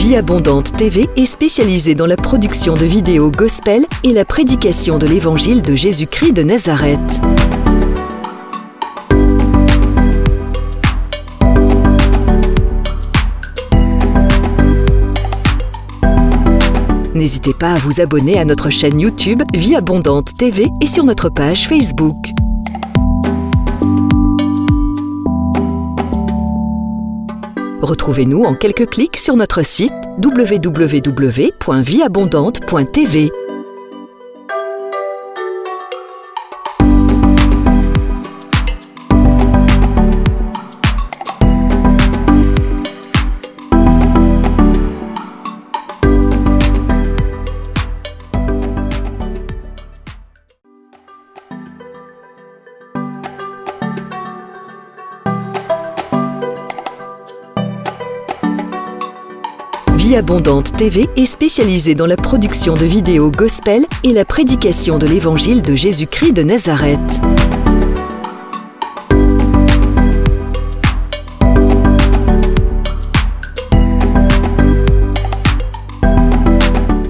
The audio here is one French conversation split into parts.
Vie Abondante TV est spécialisée dans la production de vidéos gospel et la prédication de l'évangile de Jésus-Christ de Nazareth. N'hésitez pas à vous abonner à notre chaîne YouTube Vie Abondante TV et sur notre page Facebook. Retrouvez-nous en quelques clics sur notre site www.vieabondante.tv. Vie Abondante TV est spécialisée dans la production de vidéos gospel et la prédication de l'évangile de Jésus-Christ de Nazareth.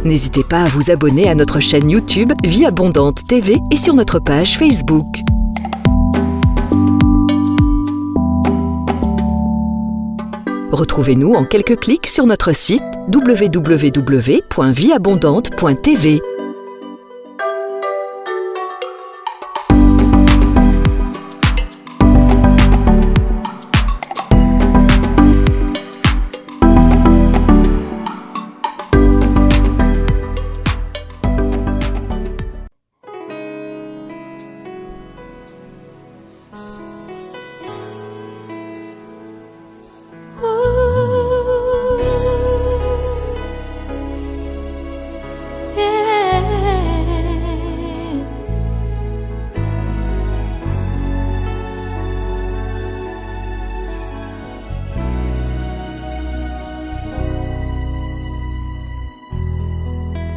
N'hésitez pas à vous abonner à notre chaîne YouTube Vie Abondante TV et sur notre page Facebook. Retrouvez-nous en quelques clics sur notre site www.vieabondante.tv.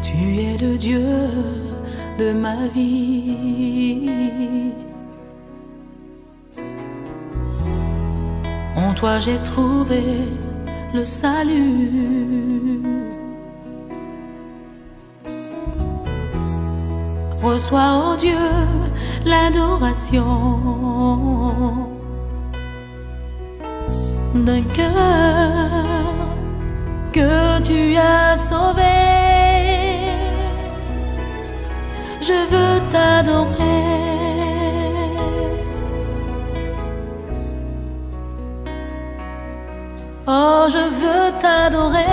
Tu es le Dieu de ma vie. En toi j'ai trouvé le salut. Reçois, oh Dieu, l'adoration d'un cœur que tu as sauvé. Je veux t'adorer. Oh, je veux t'adorer.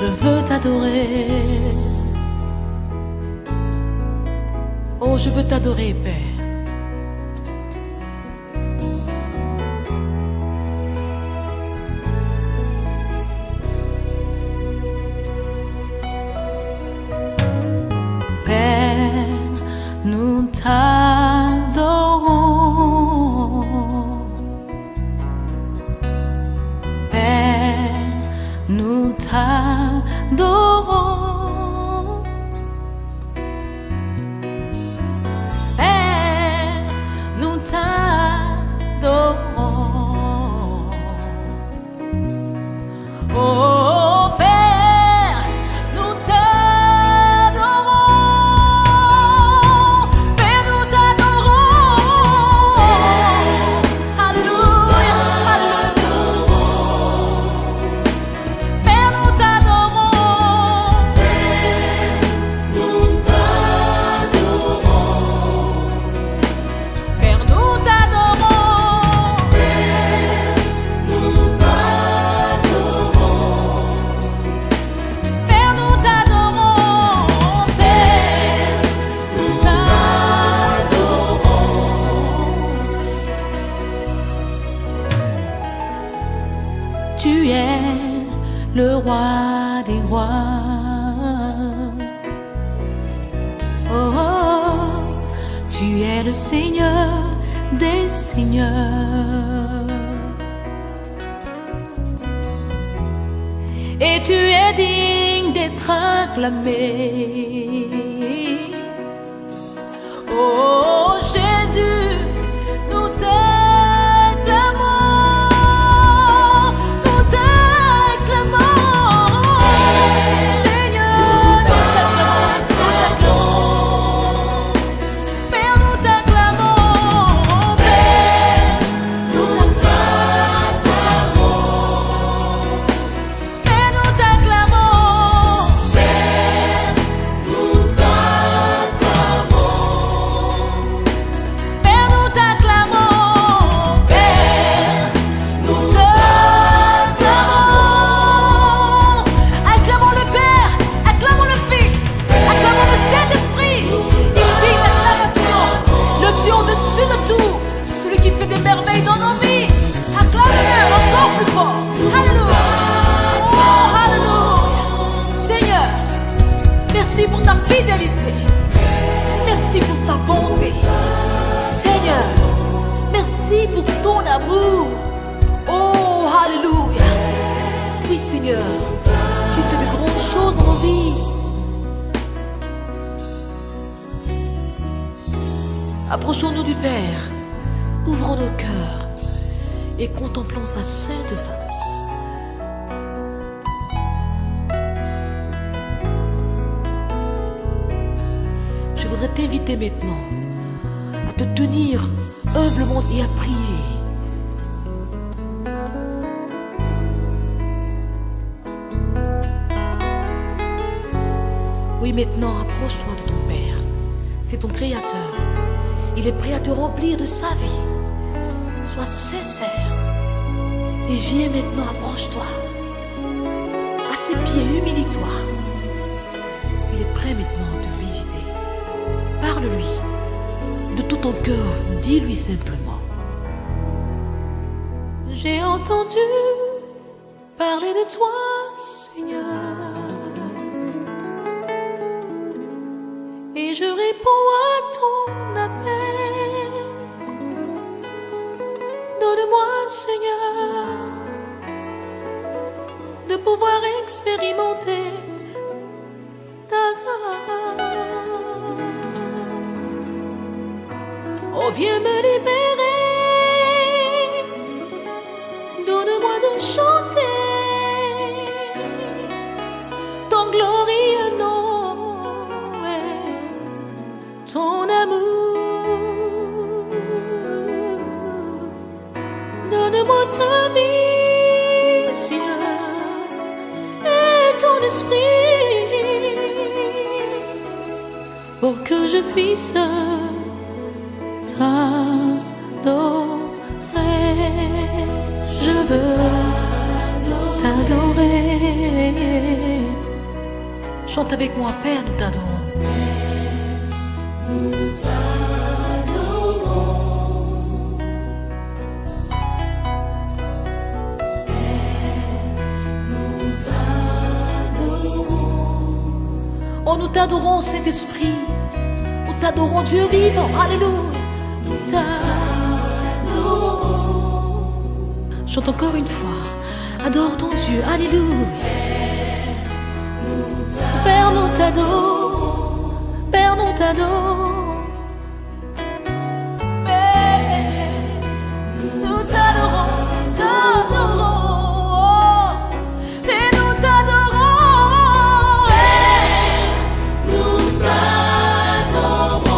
Je veux t'adorer. Oh, je veux t'adorer, Père. Nous t'adorons, Père, nous t'adorons, Père, nous t'adorons. Oh, Père, nous Tu es le roi des rois. Oh, tu es le Seigneur des seigneurs. Et tu es digne d'être acclamé. Oh Jésus, nous Seigneur. Tu fais de grandes choses en vie. Approchons-nous du Père, ouvrons nos cœurs et contemplons sa sainte face. Je voudrais t'inviter maintenant à te tenir humblement et à prier. Oui, maintenant, approche-toi de ton Père. C'est ton Créateur. Il est prêt à te remplir de sa vie. Sois sincère. Et viens maintenant, approche-toi. À ses pieds, humilie-toi. Il est prêt maintenant à te visiter. Parle-lui. De tout ton cœur, dis-lui simplement. J'ai entendu parler de toi, Seigneur. Et je réponds à ton appel. Donne-moi, Seigneur, de pouvoir expérimenter ta grâce. Oh, viens me libérer. Donne-moi de chanter ton glorieux nom. Ton amour, donne-moi ta vie, Seigneur, et ton esprit, pour que je puisse t'adorer. Je veux t'adorer. Chante avec moi, Père, nous t'adorons. Nous t'adorons, nous t'adorons. Oh, nous t'adorons, Saint-Esprit. Nous t'adorons, Dieu vivant. Alléluia. Nous t'adorons. Chante encore une fois. Adore ton Dieu. Alléluia. Père, nous t'adorons. Père, nous t'adorons. Nous t'adorons, t'adorons. Et nous t'adorons. Nous t'adorons.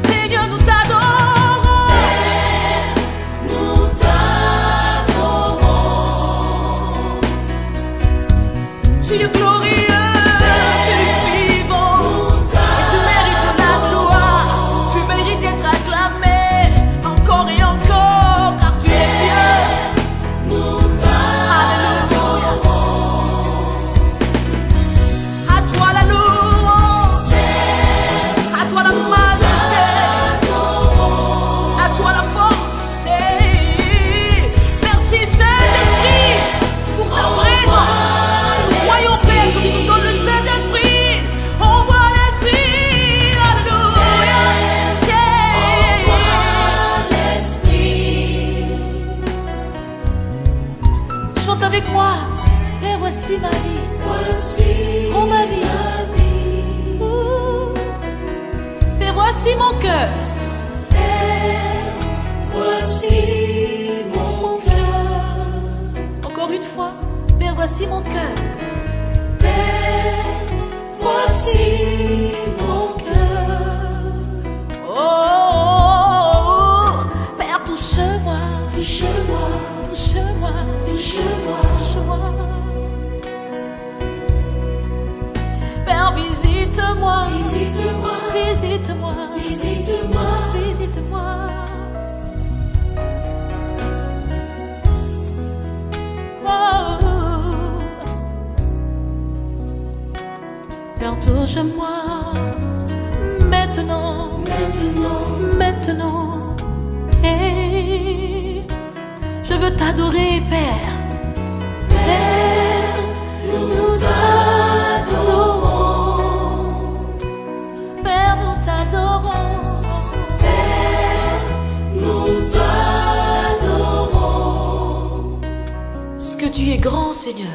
Seigneur, nous t'adorons. Nous t'adorons. Tu es glorieux. Avec moi, Père, voici ma vie. Voici oh, ma vie. Père, voici mon cœur. Père, voici mon cœur. Encore une fois, Père, voici mon cœur. Père, voici mon cœur. Oh, oh, oh, Père, touche-moi. Touche-moi. Touche-moi. Touche-moi. Père, visite-moi. Visite-moi. Visite-moi. Visite-moi. Visite-moi. Oh. Père, touche-moi. Maintenant. Maintenant. Maintenant. Hey. Je veux t'adorer, Père. Père, nous t'adorons. Père, nous t'adorons. Père, nous t'adorons. Ce que tu es grand, Seigneur.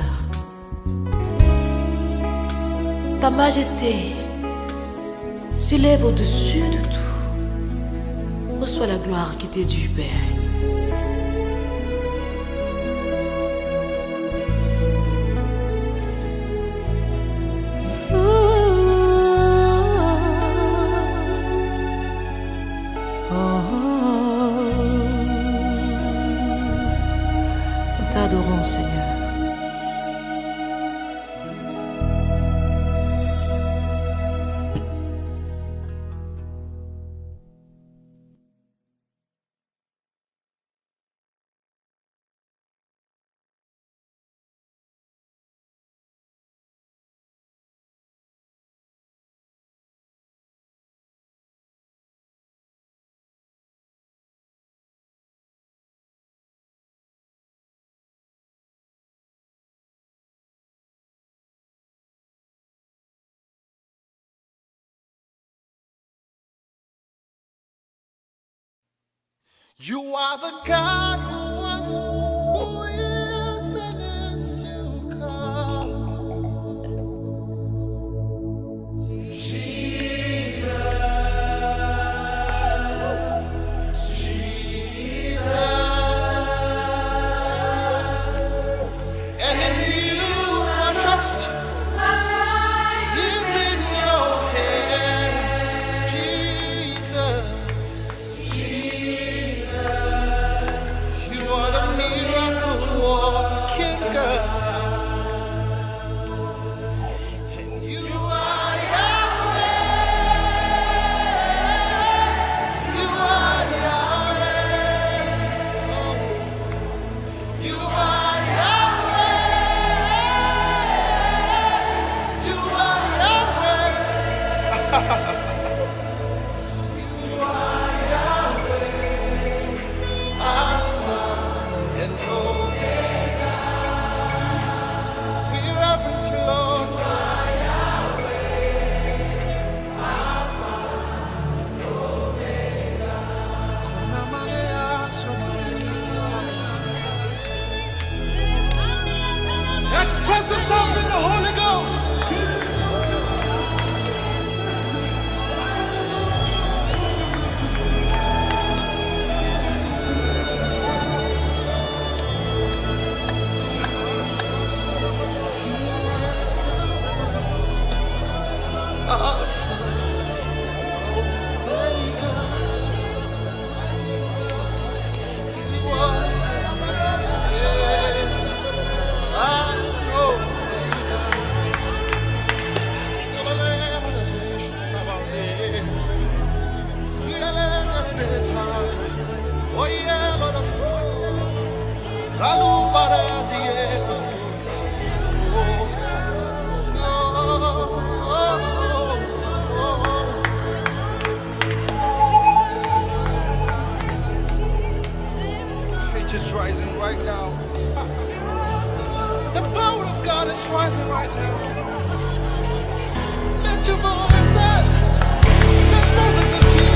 Ta majesté s'élève au-dessus de tout. Reçois la gloire qui t'est due, Père. Nous t'adorons, Seigneur. You are the God who was, who is, and is to come. Jesus, and in you I trust. My life is in your hands, Jesus. You are the miracle walking God, and you are Yahweh. You are Yahweh. You are Yahweh. You are Yahweh. You are Yahweh. Alpha and Omega. We reverence you, Lord. Express yourself in the Holy Ghost. Oh yeah, Lord. Salu Barazie, faith is rising right now. The power of God is rising right now. Lift your voices. This presence is here.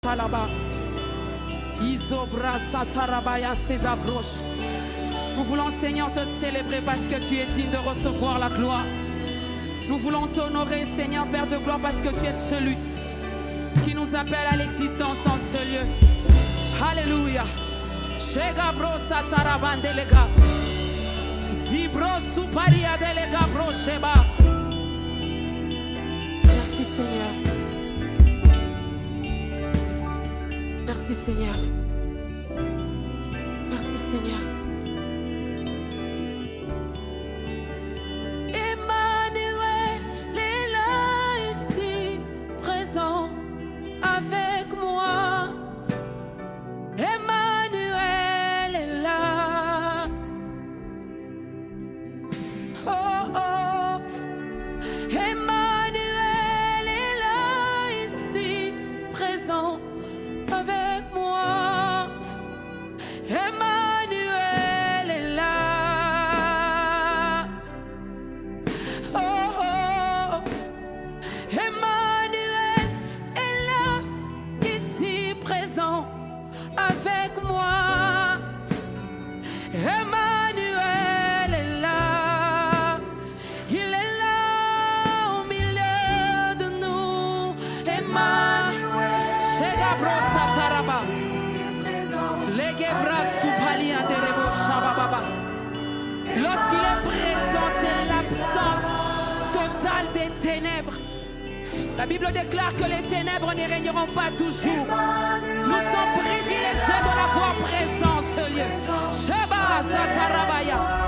Talaba. Isobra Satarabaya Sedabroche. Nous voulons, Seigneur, te célébrer parce que tu es digne de recevoir la gloire. Nous voulons t'honorer, Seigneur, Père de gloire, parce que tu es celui qui nous appelle à l'existence en ce lieu. Alléluia. Shegabro Satarabandelega. Zibro Suparia Delega Brocheba. Merci, Seigneur. Merci, Seigneur. Merci, Seigneur. Lorsqu'il est présent, c'est l'absence totale des ténèbres. La Bible déclare que les ténèbres ne régneront pas toujours. Nous sommes privilégiés de l'avoir présent en ce lieu. Sheba Satarabaya.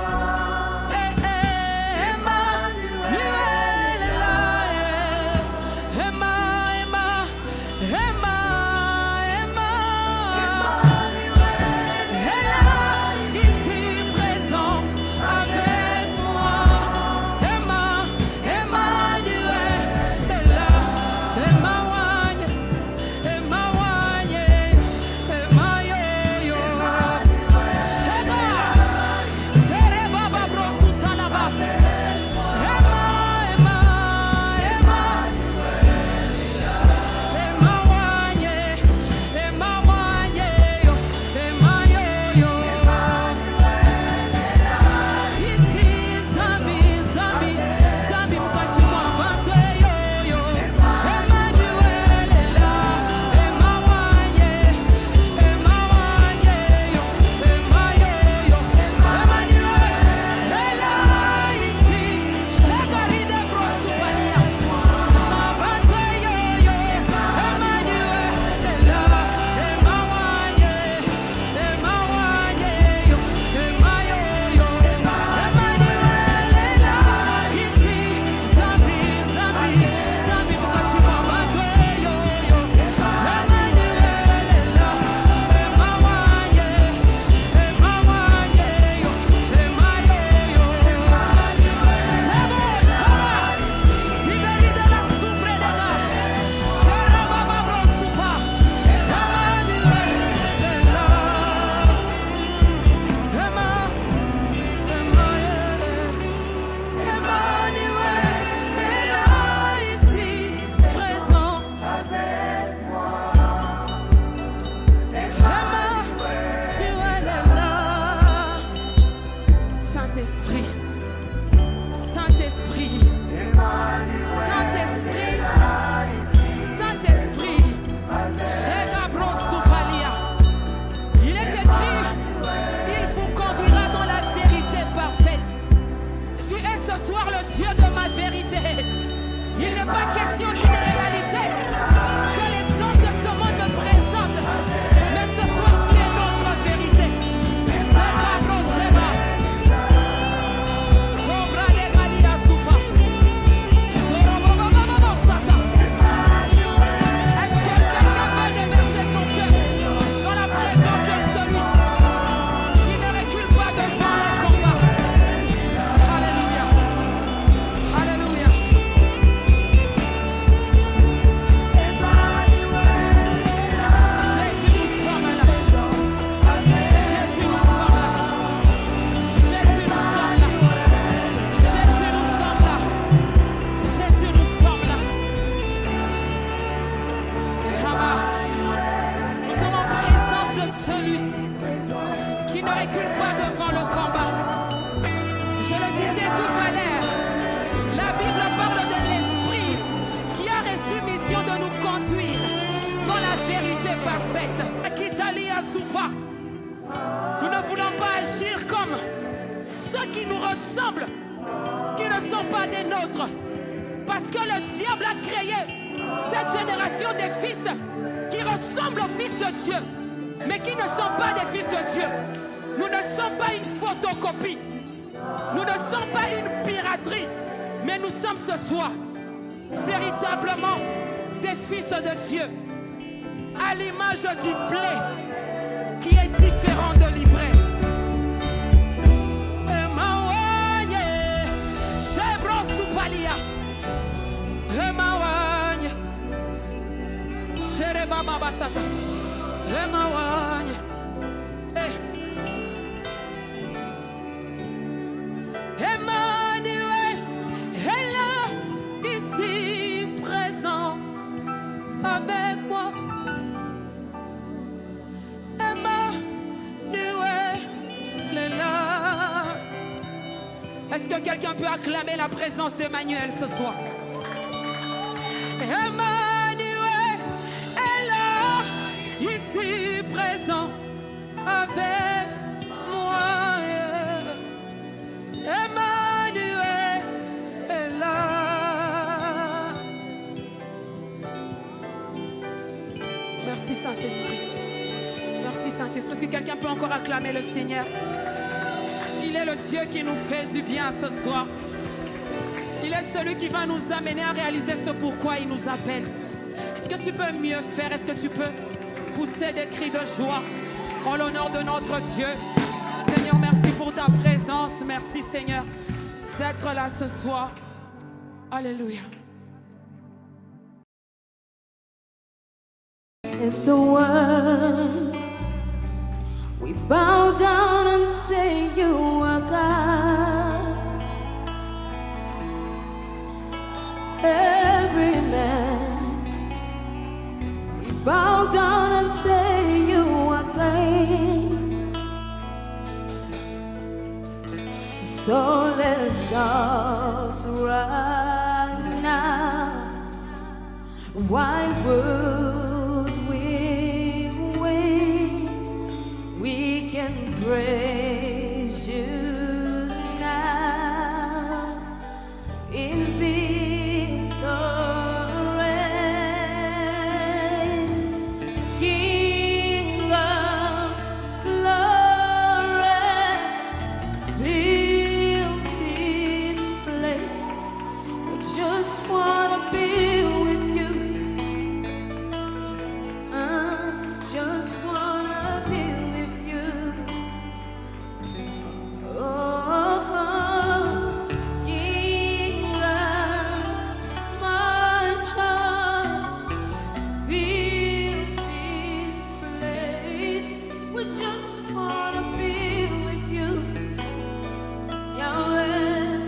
qui nous ressemblent, qui ne sont pas des nôtres. Parce que le diable a créé cette génération des fils qui ressemblent aux fils de Dieu, mais qui ne sont pas des fils de Dieu. Nous ne sommes pas une photocopie. Nous ne sommes pas une piraterie, mais nous sommes ce soir véritablement des fils de Dieu, à l'image du blé qui est différent de l'ivraie. Emmanuel est là, ici présent avec moi. Emmanuel est là. Est-ce que quelqu'un peut acclamer la présence d'Emmanuel ce soir? Emmanuel est là, ici présent avec moi. Emmanuel est là. Merci Saint-Esprit. Merci Saint-Esprit. Est-ce que quelqu'un peut encore acclamer le Seigneur? Il est le Dieu qui nous fait du bien ce soir. Il est celui qui va nous amener à réaliser ce pourquoi il nous appelle. Est-ce que tu peux mieux faire? Est-ce que tu peux pousser des cris de joie en l'honneur de notre Dieu? Seigneur, merci pour ta présence. Merci Seigneur d'être là ce soir. Alléluia. It's the one. We bow down and say you are God. Every man. We bow down and say you are clean. So let's start right now. Why would we wait? We can praise you now in victory. King of glory, fill this place. We just wanna be with you. Just wanna be with you. Oh, King of my child, fill this place. We just wanna be with you. Yahweh,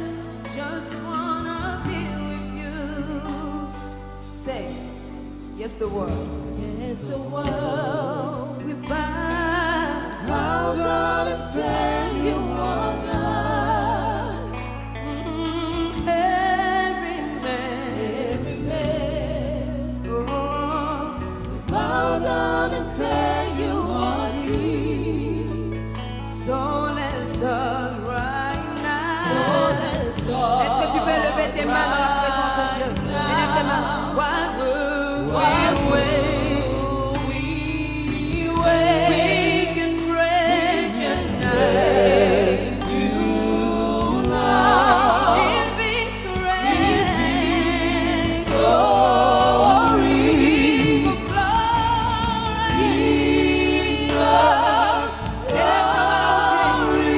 just wanna be with you. Say, yes, the world. Yes, the world. We bow down and say you are God. Every man. Oh, we bow down and say you are King. So let's start right now. Est-ce que tu peux lever tes mains dans la présence de Dieu? Lève tes mains. Why would we wait? We can praise you now. In victory. King of glory. King of glory.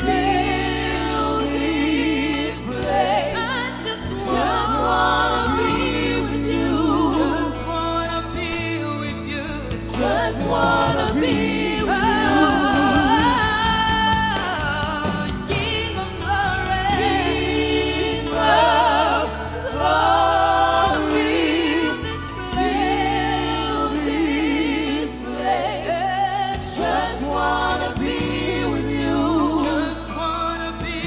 Fill this place. I just wanna be with you. Just wanna be with you. Just wanna be with you. King of glory. King of glory. Fill this place. Just wanna be with you. Just wanna be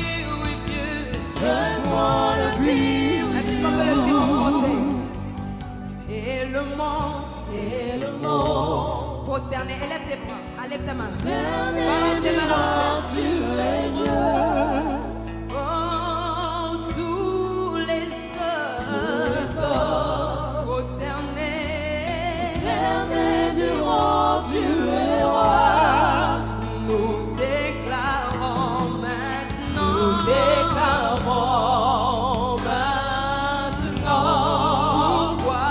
with you. Just wanna be with you. Est-ce qu'on peut le dire en français? Et le monde Prosterné, élève tes bras, lève ta main. Prosterné Balance tes mains dans le ciel. tu es Dieu. Oh, tous les hommes prosternés diront tu es roi. nous déclarons maintenant. Nous déclarons maintenant. Pourquoi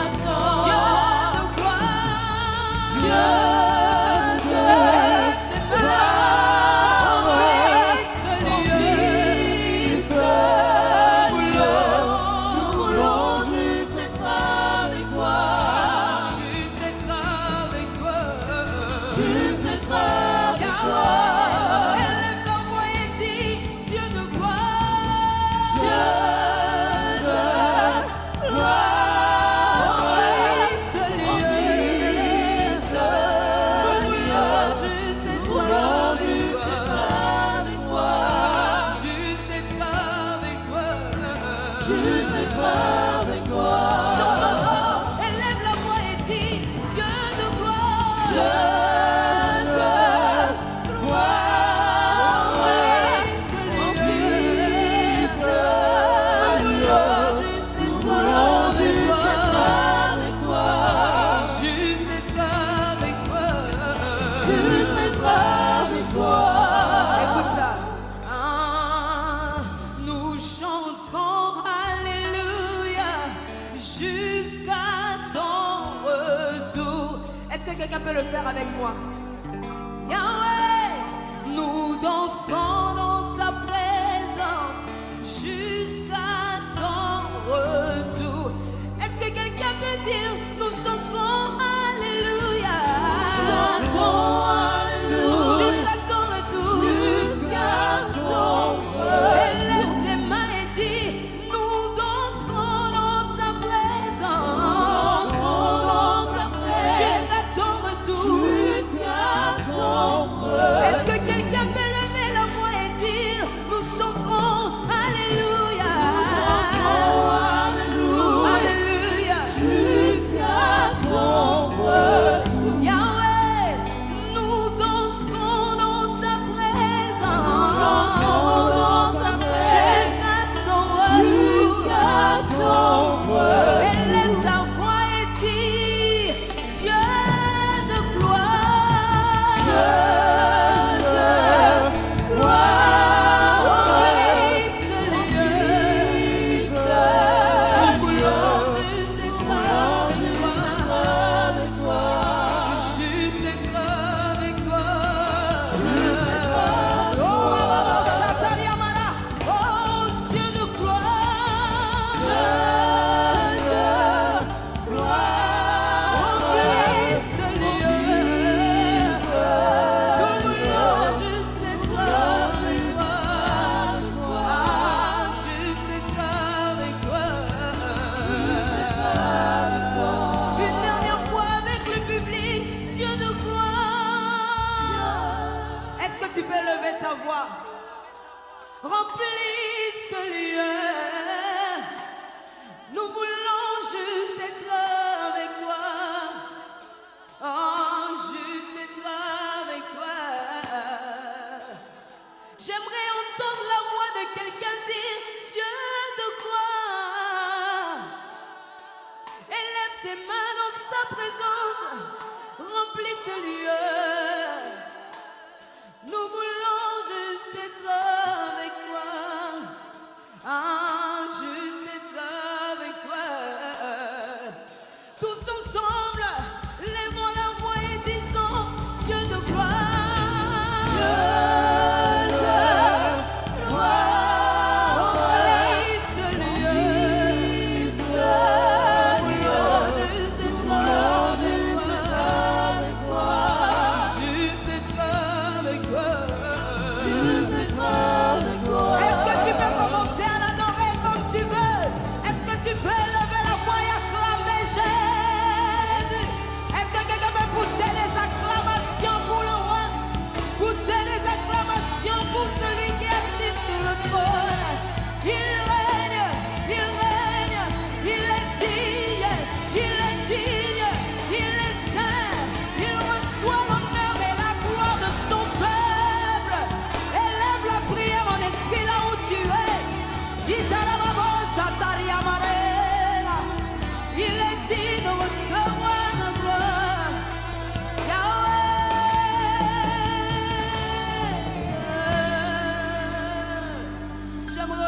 Attends. Dieu de gloire, Dieu de remplis ce lieu. Nous voulons juste être avec toi. juste être avec toi. Juste être avec toi. Élève ta voix et dis Dieu de gloire. Dieu de gloire. Remplis ce lieu. Remplis ce lieu. Juste être Nous voulons avec juste être toi. avec toi. Juste être avec toi. Juste être avec toi. Chante, élève la voix et dis Dieu de gloire. Dieu de gloire. Remplis ce lieu. Nous voulons juste être avec toi. Juste être avec toi. Juste être avec toi. Écoute ça. Nous chantons Alléluia jusqu'à ton retour. Est-ce que quelqu'un peut le faire avec moi? Yahweh, nous dansons dans ta présence jusqu'à ton retour. Est-ce que quelqu'un peut dire nous chantons Alléluia? Chantons Alléluia. Jusqu'à ton retour. Jusqu'à ton retour. Élève tes mains et dis nous danserons dans ta présence. Dansons dans ta présence. Jusqu'à ton retour. Jusqu'à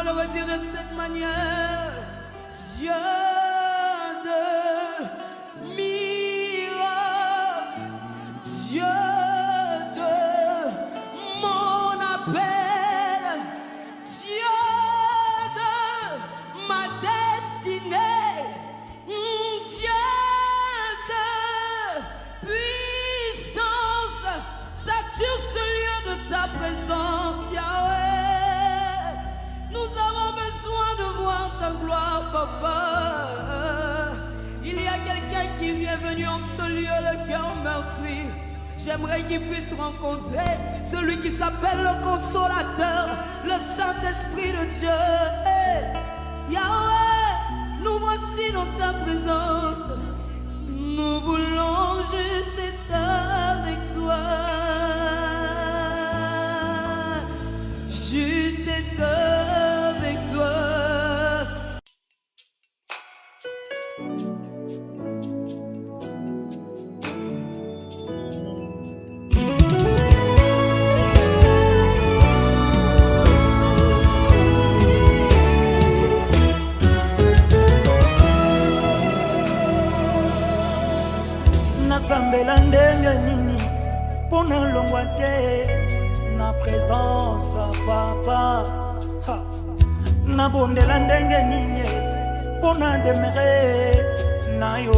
le redire de cette manière. Dieu de miracles, Dieu de mon appel, Dieu de ma destinée, Dieu de puissance, sature ce lieu de ta présence, Yahweh. Nous avons besoin de voir ta gloire, Papa. Il y a quelqu'un qui vient venu en ce lieu, le cœur meurtri. J'aimerais qu'il puisse rencontrer celui qui s'appelle le Consolateur, le Saint-Esprit de Dieu. Yahweh, nous voici dans ta présence. Nous voulons juste être avec toi. Juste être avec toi. Nasambela ndenge nini pona longwa te na présence papa ha. Nabondela ndenge nini pona demere na yo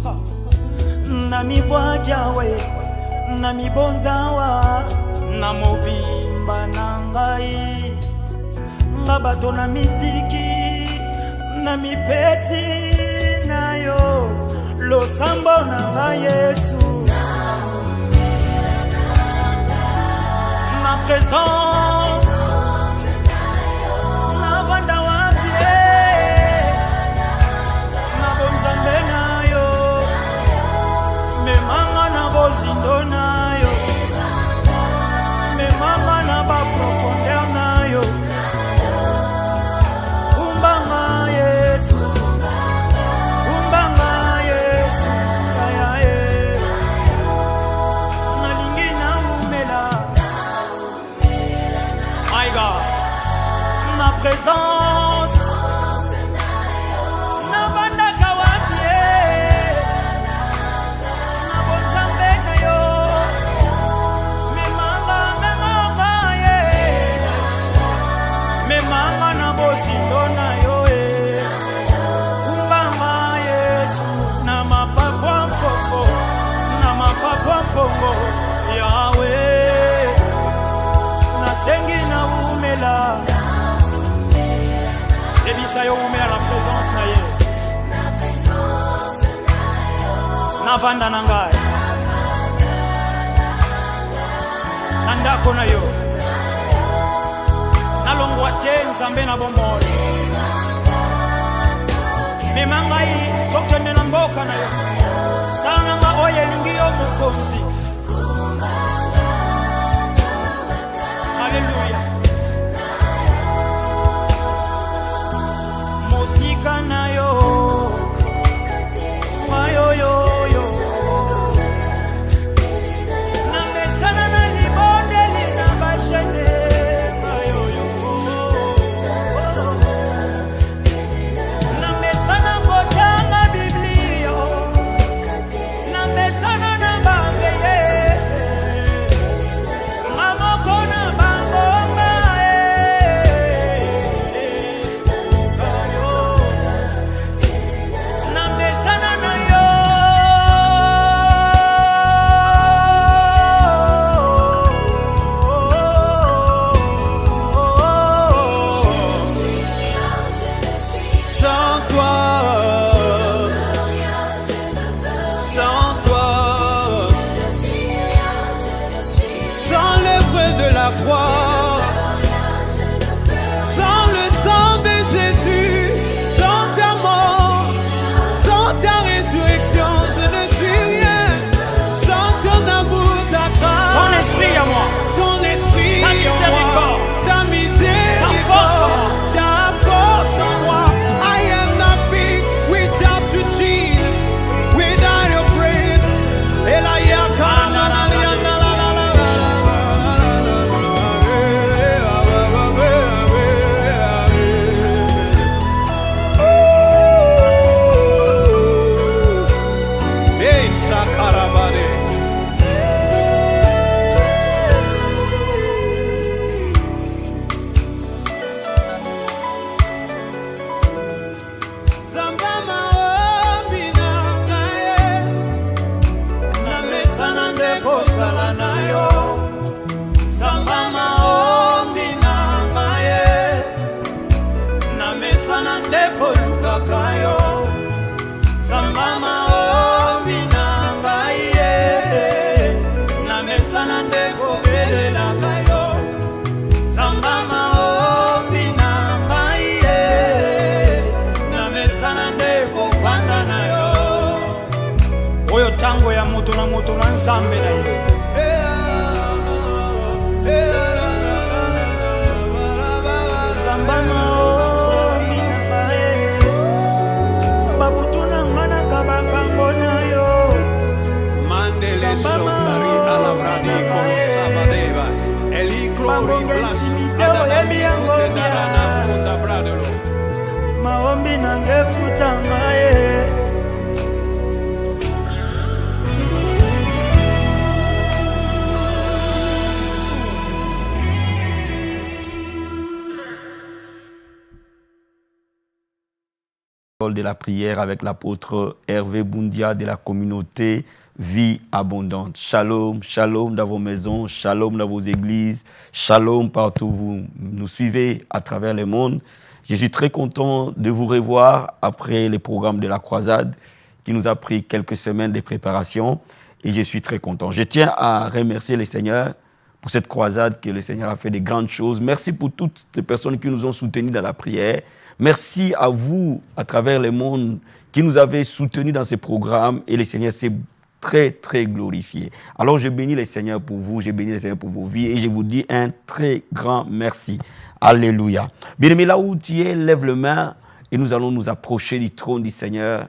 ha. Na mibwaki yawe na mibonzawa na mobimba na ngai nga bato na mitiki na mipesi na yo losambo na nga Yesu na présence na banda wapie na bonzambe na yo memanga na bozindo na yo memanga na ba profondeur na yo umbanga Yesu présence na bandaka wapie na bozambe na yo memanga ye memanga na bozindo na yo kumbanga Yesu na mapapwa mpongo Yawe nasengi na umela ebisa yo umela na présence na ye navanda na ngai na ndako na yo nalongwa te nzambe na bomoi mema ngai tokende na mboka na yo sala na nga oyo elingi yo mokonzi. Haleluya. Mosika na yo mayoyoyo na mesana na libondeli na bashene mayoyo na mesana kotanga Biblia na mesana na bambeye mamoko na bangomba Samba maombi na ngai na mesana nde kofanda na yo. Oyo tango ya moto na nzambe na yo. Samba maombi na ngai babutu na ngana kabakango na yo. Mandele sotari alabradi con sabadeva. Eli glory blast. Maombi na ngefuta ngaye. De la prière avec l'apôtre Hervé Boundia de la communauté Vie Abondante. Shalom, shalom dans vos maisons, shalom dans vos églises, shalom partout où vous nous suivez à travers le monde. Je suis très content de vous revoir après le programme de la croisade qui nous a pris quelques semaines de préparation et je suis très content. Je tiens à remercier le Seigneur pour cette croisade que le Seigneur a fait de grandes choses. Merci pour toutes les personnes qui nous ont soutenus dans la prière. Merci à vous, à travers le monde, qui nous avez soutenus dans ces programmes et le Seigneur s'est très, très glorifié. Alors, je bénis le Seigneur pour vous, je bénis le Seigneur pour vos vies et je vous dis un très grand merci. Alléluia. Bien-aimé, là où tu es, lève le main et nous allons nous approcher du trône du Seigneur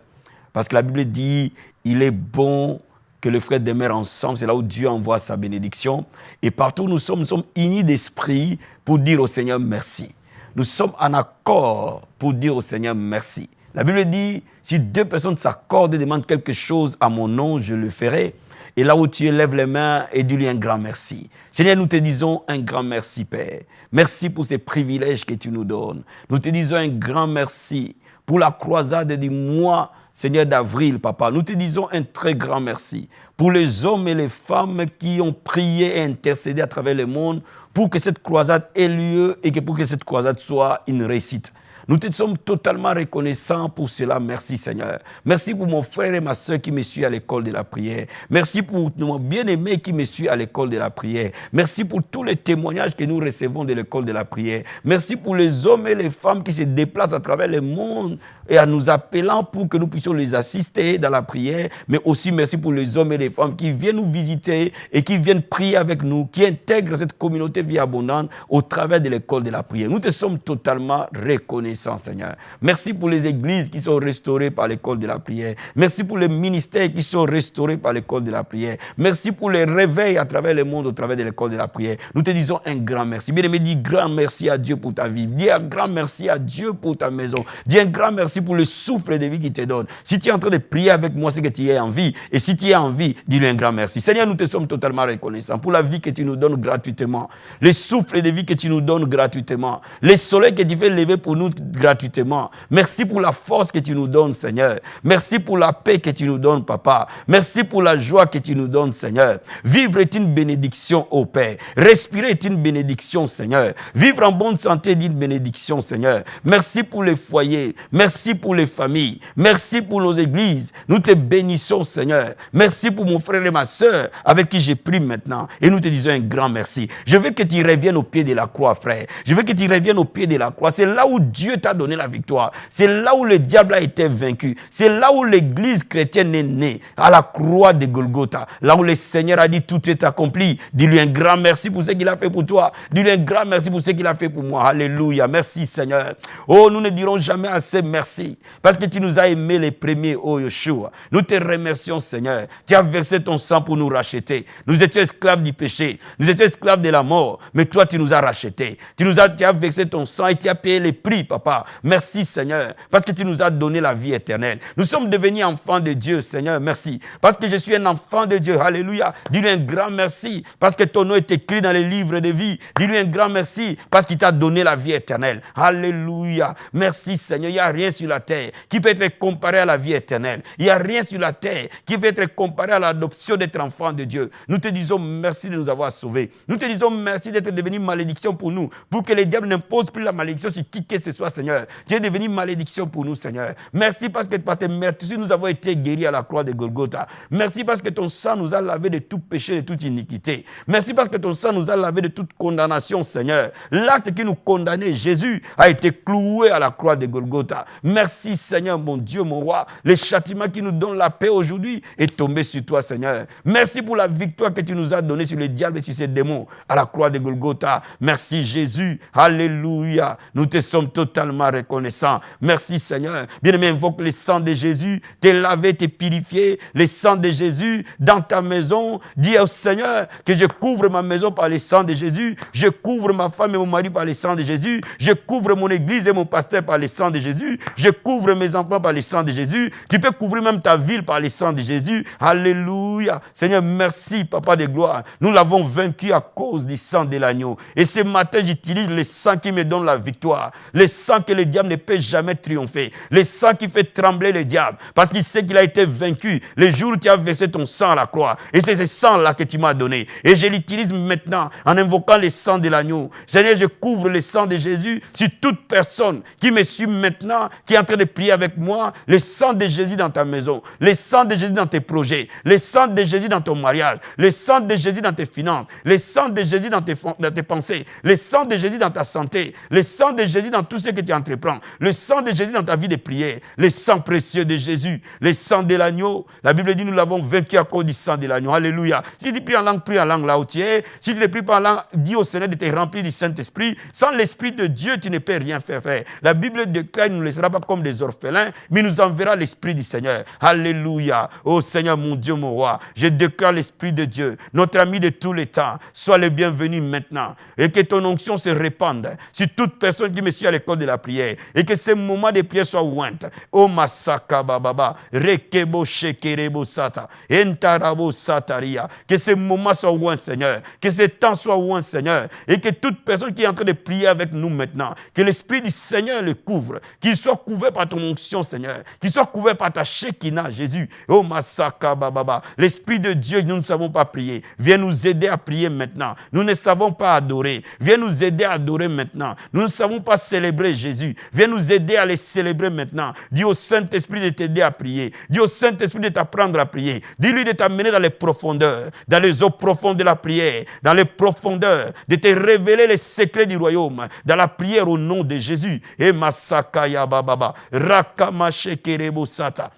parce que la Bible dit, il est bon que les frères demeurent ensemble, c'est là où Dieu envoie sa bénédiction. Et partout où nous sommes unis d'esprit pour dire au Seigneur merci. Nous sommes en accord pour dire au Seigneur merci. La Bible dit, si deux personnes s'accordent et demandent quelque chose à mon nom, je le ferai. Et là où tu élèves les mains et dis-lui un grand merci. Seigneur, nous te disons un grand merci, Père. Merci pour ces privilèges que tu nous donnes. Nous te disons un grand merci pour la croisade du mois, Seigneur, d'avril, Papa. Nous te disons un très grand merci pour les hommes et les femmes qui ont prié et intercédé à travers le monde pour que cette croisade ait lieu et que pour que cette croisade soit une réussite. Nous te sommes totalement reconnaissants pour cela. Merci Seigneur. Merci pour mon frère et ma soeur qui me suivent à l'école de la prière. Merci pour mon bien-aimé qui me suit à l'école de la prière. Merci pour tous les témoignages que nous recevons de l'école de la prière. Merci pour les hommes et les femmes qui se déplacent à travers le monde et en nous appelant pour que nous puissions les assister dans la prière. Mais aussi merci pour les hommes et les femmes qui viennent nous visiter et qui viennent prier avec nous, qui intègrent cette communauté Vie Abondante au travers de l'école de la prière. Nous te sommes totalement reconnaissants. Seigneur. Merci pour les églises qui sont restaurées par l'école de la prière. Merci pour les ministères qui sont restaurés par l'école de la prière. Merci pour les réveils à travers le monde au travers de l'école de la prière. Nous te disons un grand merci. Bien-aimé, dis grand merci à Dieu pour ta vie. Dis un grand merci à Dieu pour ta maison. Dis un grand merci pour le souffle de vie qu'il te donne. Si tu es en train de prier avec moi, c'est que tu es en vie. Et si tu es en vie, dis-lui un grand merci. Seigneur, nous te sommes totalement reconnaissants pour la vie que tu nous donnes gratuitement. Le souffle de vie que tu nous donnes gratuitement. Le soleil que tu fais lever pour nous gratuitement. Merci pour la force que tu nous donnes, Seigneur. Merci pour la paix que tu nous donnes, Papa. Merci pour la joie que tu nous donnes, Seigneur. Vivre est une bénédiction, ô Père. Respirer est une bénédiction, Seigneur. Vivre en bonne santé est une bénédiction, Seigneur. Merci pour les foyers. Merci pour les familles. Merci pour nos églises. Nous te bénissons, Seigneur. Merci pour mon frère et ma soeur avec qui j'ai pris maintenant. Et nous te disons un grand merci. Je veux que tu reviennes au pied de la croix, frère. Je veux que tu reviennes au pied de la croix. C'est là où Dieu t'a donné la victoire. C'est là où le diable a été vaincu. C'est là où l'église chrétienne est née, à la croix de Golgotha. Là où le Seigneur a dit tout est accompli. Dis-lui un grand merci pour ce qu'il a fait pour toi. Dis-lui un grand merci pour ce qu'il a fait pour moi. Alléluia. Merci Seigneur. Oh, nous ne dirons jamais assez merci. Parce que tu nous as aimés les premiers, oh Yeshua. Nous te remercions Seigneur. Tu as versé ton sang pour nous racheter. Nous étions esclaves du péché. Nous étions esclaves de la mort. Mais toi, tu nous as rachetés. Tu as versé ton sang et tu as payé les prix, Papa. Merci Seigneur, parce que tu nous as donné la vie éternelle. Nous sommes devenus enfants de Dieu, Seigneur, merci. Parce que je suis un enfant de Dieu, alléluia. Dis-lui un grand merci, parce que ton nom est écrit dans les livres de vie. Dis-lui un grand merci, parce qu'il t'a donné la vie éternelle. Alléluia. Merci Seigneur, il n'y a rien sur la terre qui peut être comparé à la vie éternelle. Il n'y a rien sur la terre qui peut être comparé à l'adoption d'être enfant de Dieu. Nous te disons merci de nous avoir sauvés. Nous te disons merci d'être devenu malédiction pour nous, pour que le diable n'impose plus la malédiction sur qui que ce soit toi, Seigneur. Tu es devenu malédiction pour nous, Seigneur. Merci parce que par tes meurtrissures, nous avons été guéris à la croix de Golgotha. Merci parce que ton sang nous a lavé de tout péché, de toute iniquité. Merci parce que ton sang nous a lavé de toute condamnation, Seigneur. L'acte qui nous condamnait, Jésus, a été cloué à la croix de Golgotha. Merci, Seigneur, mon Dieu, mon roi. Le châtiment qui nous donne la paix aujourd'hui est tombé sur toi, Seigneur. Merci pour la victoire que tu nous as donnée sur le diable et sur ses démons à la croix de Golgotha. Merci, Jésus. Alléluia. Nous te sommes totalement reconnaissants. Merci, Seigneur. Bien-aimé, invoque le sang de Jésus, t'es lavé, t'es purifié. Le sang de Jésus dans ta maison. Dis au Seigneur que je couvre ma maison par le sang de Jésus. Je couvre ma femme et mon mari par le sang de Jésus. Je couvre mon église et mon pasteur par le sang de Jésus. Je couvre mes enfants par le sang de Jésus. Tu peux couvrir même ta ville par le sang de Jésus. Alléluia. Seigneur, merci, Papa de gloire. Nous l'avons vaincu à cause du sang de l'agneau. Et ce matin, j'utilise le sang qui me donne la victoire. Le sang que le diable ne peut jamais triompher. Le sang qui fait trembler le diable. Parce qu'il sait qu'il a été vaincu le jour où tu as versé ton sang à la croix. Et c'est ce sang-là que tu m'as donné. Et je l'utilise maintenant en invoquant le sang de l'agneau. Seigneur, je couvre le sang de Jésus sur toute personne qui me suit maintenant, qui est en train de prier avec moi. Le sang de Jésus dans ta maison. Le sang de Jésus dans tes projets. Le sang de Jésus dans ton mariage. Le sang de Jésus dans tes finances. Le sang de Jésus dans tes pensées. Le sang de Jésus dans ta santé. Le sang de Jésus dans tout ce que tu entreprends. Le sang de Jésus dans ta vie de prière. Le sang précieux de Jésus. Le sang de l'agneau. La Bible dit nous l'avons vaincu à cause du sang de l'agneau. Alléluia. Si tu pries en langue là où tu es. Si tu ne pries pas en langue, dis au Seigneur de te remplir du Saint-Esprit. Sans l'Esprit de Dieu, tu ne peux rien faire, frère. La Bible déclare qu'il ne nous laissera pas comme des orphelins, mais nous enverra l'Esprit du Seigneur. Alléluia. Oh Seigneur, mon Dieu, mon roi. Je déclare l'Esprit de Dieu, notre ami de tous les temps. Sois le bienvenu maintenant. Et que ton onction se répande sur toute personne qui me suit à l'école de la prière. Et que ces moments de prière soient ointes. Oh Masaka Bababa. Rekebo Shekerebo Sata. Entarabo Sataria. Que ces moments soient ointes, Seigneur. Que ces temps soient oints, Seigneur. Et que toute personne qui est en train de prier avec nous maintenant, que l'Esprit du Seigneur le couvre. Qu'il soit couvert par ton onction, Seigneur. Qu'il soit couvert par ta Shekinah, Jésus. Oh Masaka Bababa. L'Esprit de Dieu, nous ne savons pas prier. Viens nous aider à prier maintenant. Nous ne savons pas adorer. Viens nous aider à adorer maintenant. Nous ne savons pas célébrer Jésus. Viens nous aider à les célébrer maintenant. Dis au Saint-Esprit de t'aider à prier. Dis au Saint-Esprit de t'apprendre à prier. Dis-lui de t'amener dans les profondeurs, dans les eaux profondes de la prière, dans les profondeurs, de te révéler les secrets du royaume, dans la prière au nom de Jésus. Et Masakaya Bababa, Rakamashekerebo Sata.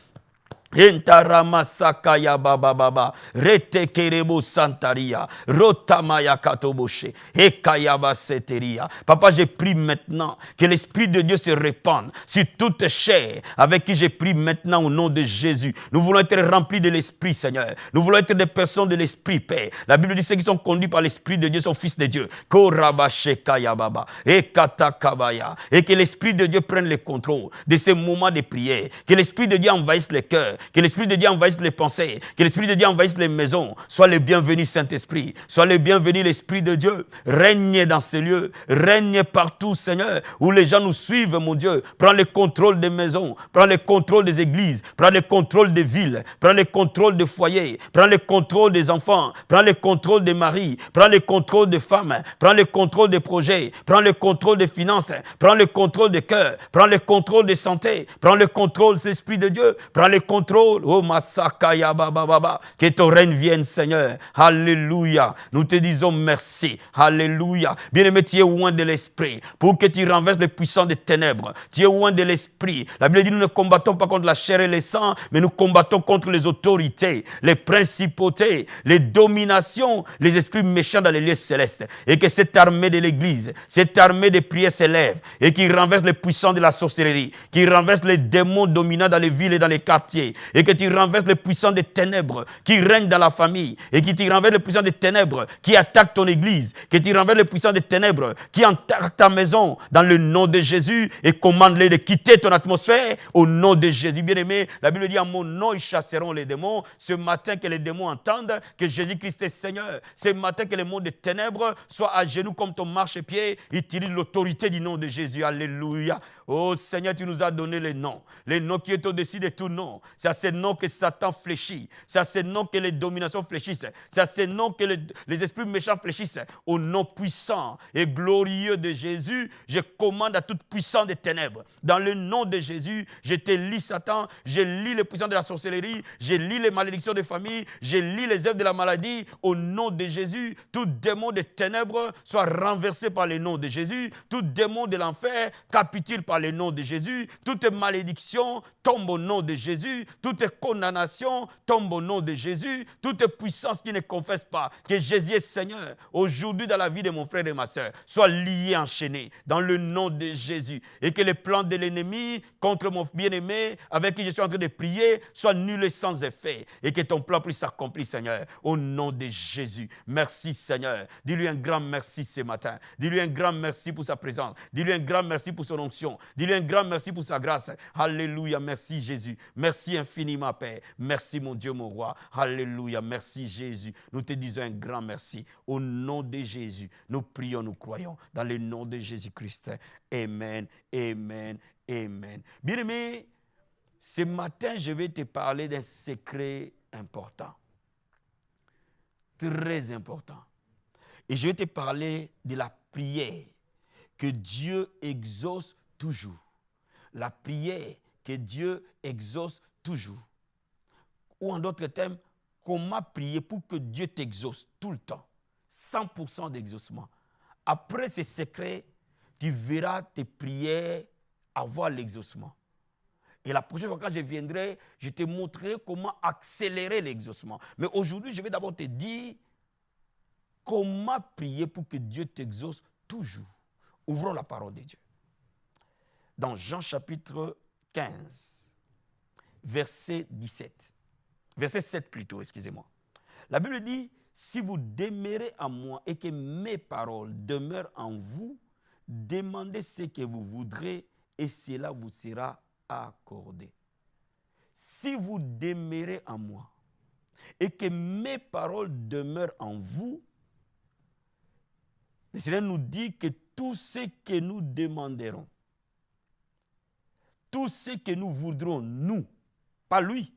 Entarama sakaya baba baba retekerebo santaria rotamaya katoboshe ekayaba seteria. Papa, je prie maintenant que l'Esprit de Dieu se répande sur toute chair avec qui je prie maintenant au nom de Jésus. Nous voulons être remplis de l'Esprit, Seigneur. Nous voulons être des personnes de l'Esprit, Père. La Bible dit ceux qui sont conduits par l'Esprit de Dieu sont fils de Dieu. Korabashekaya baba ekatakabaya. Et que l'Esprit de Dieu prenne le contrôle de ces moments de prière. Que l'Esprit de Dieu envahisse les cœurs. Que l'Esprit de Dieu envahisse les pensées. Que l'Esprit de Dieu envahisse les maisons. Sois le bienvenu, Saint-Esprit. Sois le bienvenu, l'Esprit de Dieu. Règne dans ces lieux. Règne partout, Seigneur, où les gens nous suivent, mon Dieu. Prends le contrôle des maisons. Prends le contrôle des églises. Prends le contrôle des villes. Prends le contrôle des foyers. Prends le contrôle des enfants. Prends le contrôle des maris. Prends le contrôle des femmes. Prends le contrôle des projets. Prends le contrôle des finances. Prends le contrôle des cœurs. Prends le contrôle des santé. Prends le contrôle, l'Esprit de Dieu. Prends le contrôle. Oh Masakaya Baba Baba. Que ton règne vienne, Seigneur. Alléluia. Nous te disons merci. Alléluia. Bien-aimé, tu es loin de l'esprit. Pour que tu renverses les puissants des ténèbres. Tu es loin de l'esprit. La Bible dit nous ne combattons pas contre la chair et le sang, mais nous combattons contre les autorités, les principautés, les dominations, les esprits méchants dans les lieux célestes. Et que cette armée de l'Église, cette armée de prières s'élève et qui renverse les puissants de la sorcellerie, qui renverse les démons dominants dans les villes et dans les quartiers, et que tu renverses les puissants des ténèbres qui règnent dans la famille, et que tu renverses les puissants des ténèbres qui attaquent ton église, que tu renverses les puissants des ténèbres qui attaquent ta maison dans le nom de Jésus et commande-les de quitter ton atmosphère au nom de Jésus. Bien-aimé, la Bible dit en mon nom ils chasseront les démons. Ce matin que les démons entendent que Jésus-Christ est Seigneur. Ce matin que le monde des ténèbres soit à genoux comme ton marchepied. Utilise l'autorité du nom de Jésus. Alléluia. Oh Seigneur, tu nous as donné les noms qui est au-dessus de tout nom. C'est à ce nom que Satan fléchit. C'est à ce nom que les dominations fléchissent. C'est à ce nom que les esprits méchants fléchissent. Au nom puissant et glorieux de Jésus, je commande à toute puissance des ténèbres. Dans le nom de Jésus, je te lis Satan, je lis les puissances de la sorcellerie, je lis les malédictions de famille, je lis les œuvres de la maladie. Au nom de Jésus, tout démon des ténèbres soit renversé par le nom de Jésus. Tout démon de l'enfer capitule par le nom de Jésus. Toute malédiction tombe au nom de Jésus. Toute condamnation tombe au nom de Jésus. Toute puissance qui ne confesse pas que Jésus est Seigneur, aujourd'hui dans la vie de mon frère et ma soeur, soit lié, enchaîné dans le nom de Jésus. Et que les plans de l'ennemi contre mon bien-aimé, avec qui je suis en train de prier, soient nuls et sans effet. Et que ton plan puisse s'accomplir, Seigneur, au nom de Jésus. Merci, Seigneur. Dis-lui un grand merci ce matin. Dis-lui un grand merci pour sa présence. Dis-lui un grand merci pour son onction. Dis-lui un grand merci pour sa grâce. Alléluia. Merci, Jésus. Merci infiniment, Père. Merci, mon Dieu, mon roi. Alléluia. Merci, Jésus. Nous te disons un grand merci. Au nom de Jésus, nous prions, nous croyons. Dans le nom de Jésus-Christ. Amen, amen, amen. Bien-aimé, ce matin, je vais te parler d'un secret important. Très important. Et je vais te parler de la prière que Dieu exauce toujours. La prière que Dieu exauce toujours. Ou en d'autres termes, comment prier pour que Dieu t'exauce tout le temps. 100% d'exaucement. Après ces secrets, tu verras tes prières avoir l'exaucement. Et la prochaine fois quand je viendrai, je te montrerai comment accélérer l'exaucement. Mais aujourd'hui, je vais d'abord te dire comment prier pour que Dieu t'exauce toujours. Ouvrons la parole de Dieu. Dans Jean chapitre 15, verset 17. Verset 7 plutôt, excusez-moi. La Bible dit, si vous demeurez en moi et que mes paroles demeurent en vous, demandez ce que vous voudrez et cela vous sera accordé. Si vous demeurez en moi et que mes paroles demeurent en vous, le Seigneur nous dit que tout ce que nous demanderons, tout ce que nous voudrons, nous, pas lui,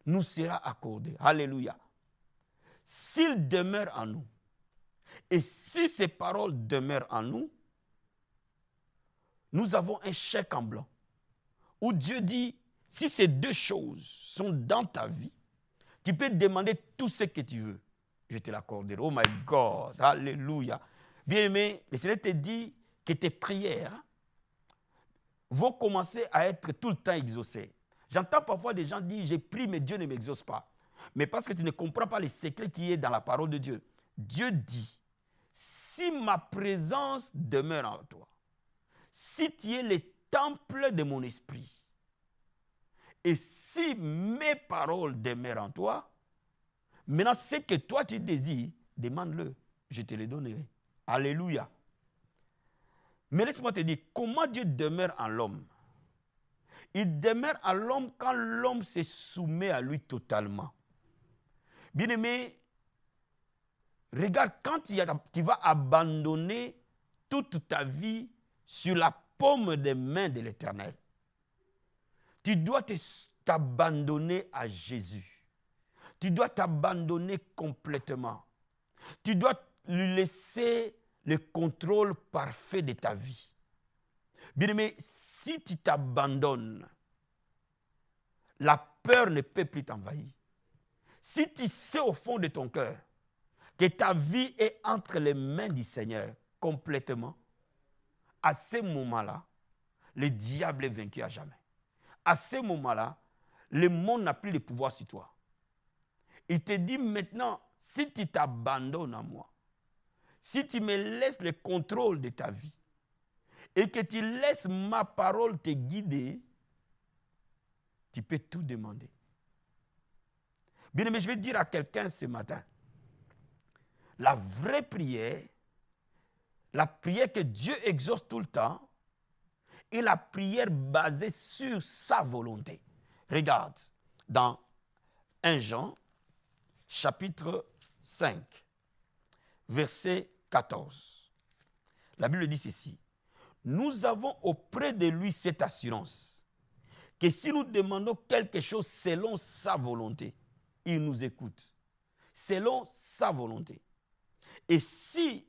nous sera accordé. Alléluia. S'il demeure en nous, et si ces paroles demeurent en nous, nous avons un chèque en blanc, où Dieu dit, si ces deux choses sont dans ta vie, tu peux demander tout ce que tu veux. Je te l'accorderai. Oh my God. Alléluia. Bien-aimé, le Seigneur te dit que tes prières vont commencer à être tout le temps exaucées. J'entends parfois des gens dire, j'ai prie, mais Dieu ne m'exauce pas. Mais parce que tu ne comprends pas les secrets qui est dans la parole de Dieu. Dieu dit, si ma présence demeure en toi, si tu es le temple de mon esprit, et si mes paroles demeurent en toi, maintenant ce que toi tu désires, demande-le, je te le donnerai. Alléluia. Mais laisse-moi te dire, comment Dieu demeure en l'homme? Il demeure en l'homme quand l'homme se soumet à lui totalement. Bien-aimé, regarde, quand tu vas abandonner toute ta vie sur la paume des mains de l'Éternel, tu dois t'abandonner à Jésus. Tu dois t'abandonner complètement. Tu dois lui laisser le contrôle parfait de ta vie. Bien-aimé, si tu t'abandonnes, la peur ne peut plus t'envahir. Si tu sais au fond de ton cœur que ta vie est entre les mains du Seigneur complètement, à ce moment-là, le diable est vaincu à jamais. À ce moment-là, le monde n'a plus de pouvoir sur toi. Il te dit maintenant, si tu t'abandonnes à moi, si tu me laisses le contrôle de ta vie, et que tu laisses ma parole te guider, tu peux tout demander. Bien aimé, je vais dire à quelqu'un ce matin, la vraie prière, la prière que Dieu exauce tout le temps, est la prière basée sur sa volonté. Regarde, dans 1 Jean, chapitre 5, verset 14. La Bible dit ceci. Nous avons auprès de lui cette assurance, que si nous demandons quelque chose selon sa volonté, il nous écoute. Selon sa volonté. Et si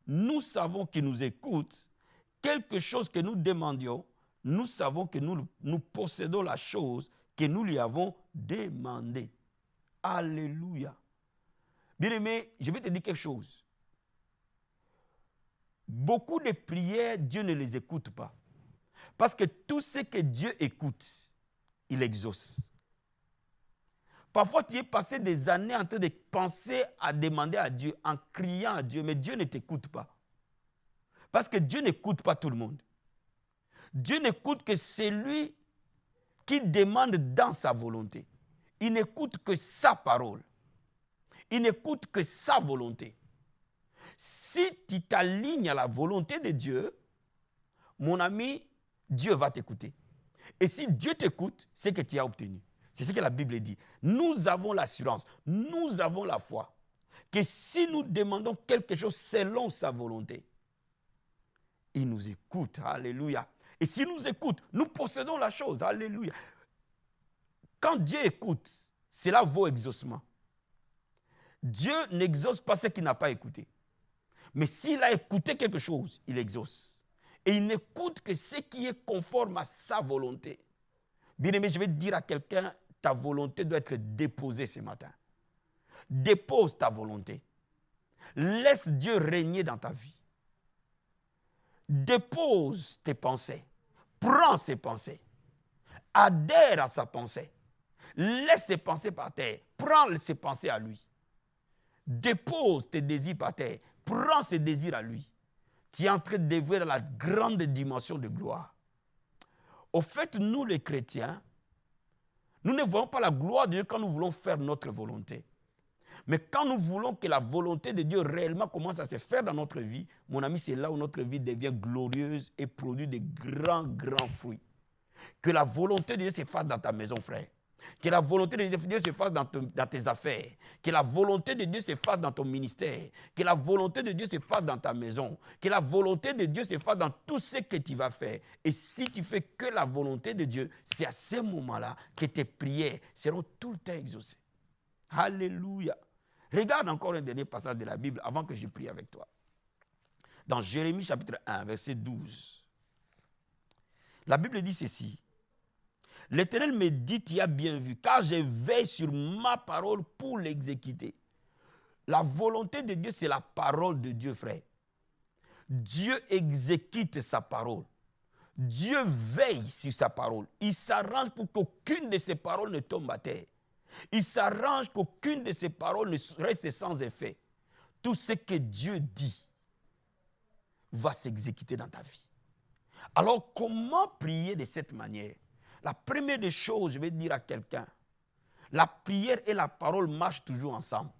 nous savons qu'il nous écoute, quelque chose que nous demandions, nous savons que nous possédons la chose que nous lui avons demandée. Alléluia. Bien-aimé, je vais te dire quelque chose. Beaucoup de prières, Dieu ne les écoute pas. Parce que tout ce que Dieu écoute, il exauce. Parfois, tu es passé des années en train de penser à demander à Dieu, en criant à Dieu, mais Dieu ne t'écoute pas. Parce que Dieu n'écoute pas tout le monde. Dieu n'écoute que celui qui demande dans sa volonté. Il n'écoute que sa parole. Il n'écoute que sa volonté. Si tu t'alignes à la volonté de Dieu, mon ami, Dieu va t'écouter. Et si Dieu t'écoute, c'est que tu as obtenu. C'est ce que la Bible dit. Nous avons l'assurance, nous avons la foi, que si nous demandons quelque chose selon sa volonté, il nous écoute. Alléluia. Et s'il nous écoute, nous possédons la chose. Alléluia. Quand Dieu écoute, cela vaut exaucement. Dieu n'exauce pas ce qu'il n'a pas écouté. Mais s'il a écouté quelque chose, il exauce. Et il n'écoute que ce qui est conforme à sa volonté. Bien-aimé, je vais dire à quelqu'un, ta volonté doit être déposée ce matin. Dépose ta volonté. Laisse Dieu régner dans ta vie. Dépose tes pensées. Prends ses pensées. Adhère à sa pensée. Laisse ses pensées par terre. Prends ses pensées à lui. Dépose tes désirs par terre. Prends ses désirs à lui. Tu es en train d'évoluer dans la grande dimension de gloire. Au fait, nous les chrétiens, nous ne voyons pas la gloire de Dieu quand nous voulons faire notre volonté. Mais quand nous voulons que la volonté de Dieu réellement commence à se faire dans notre vie, mon ami, c'est là où notre vie devient glorieuse et produit de grands, grands fruits. Que la volonté de Dieu se fasse dans ta maison, frère. Que la volonté de Dieu se fasse dans tes affaires. Que la volonté de Dieu se fasse dans ton ministère. Que la volonté de Dieu se fasse dans ta maison. Que la volonté de Dieu se fasse dans tout ce que tu vas faire. Et si tu fais que la volonté de Dieu, c'est à ce moment-là que tes prières seront tout le temps exaucées. Alléluia. Regarde encore un dernier passage de la Bible avant que je prie avec toi. Dans Jérémie chapitre 1, verset 12. La Bible dit ceci. L'Éternel me dit, tu as bien vu, car je veille sur ma parole pour l'exécuter. La volonté de Dieu, c'est la parole de Dieu, frère. Dieu exécute sa parole. Dieu veille sur sa parole. Il s'arrange pour qu'aucune de ses paroles ne tombe à terre. Il s'arrange qu'aucune de ses paroles ne reste sans effet. Tout ce que Dieu dit va s'exécuter dans ta vie. Alors, comment prier de cette manière? La première des choses, je vais dire à quelqu'un, la prière et la parole marchent toujours ensemble.